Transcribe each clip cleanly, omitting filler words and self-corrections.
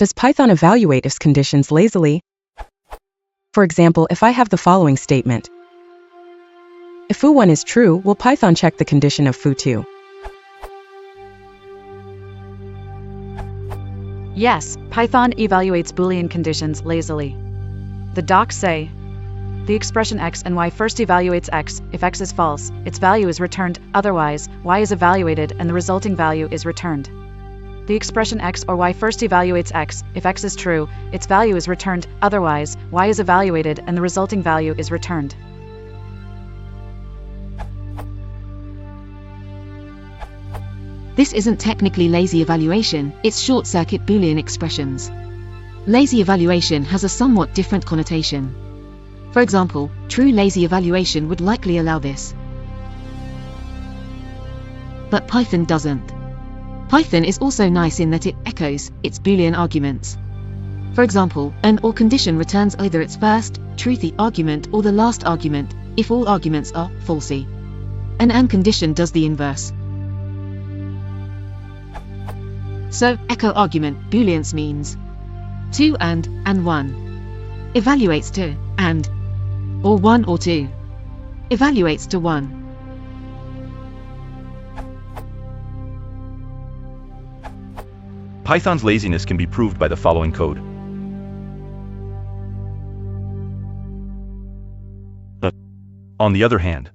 Does Python evaluate if conditions lazily? For example, if I have the following statement. If foo1 is true, will Python check the condition of foo2? Yes, Python evaluates Boolean conditions lazily. The docs say, the expression x and y first evaluates x. If x is false, its value is returned, otherwise, y is evaluated and the resulting value is returned. The expression x or y first evaluates x. If x is true, its value is returned, otherwise, y is evaluated and the resulting value is returned. This isn't technically lazy evaluation, it's short-circuit Boolean expressions. Lazy evaluation has a somewhat different connotation. For example, true lazy evaluation would likely allow this. But Python doesn't. Python is also nice in that it echoes its Boolean arguments. For example, an OR condition returns either its first, truthy argument or the last argument, if all arguments are falsy. An AND condition does the inverse. So, echo argument, Booleans means 2 and 1. Evaluates to, and, or 1 or 2. Evaluates to 1. Python's laziness can be proved by the following code. On the other hand,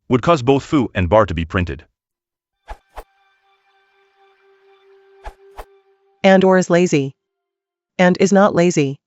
would cause both foo and bar to be printed. And or is lazy. And is not lazy.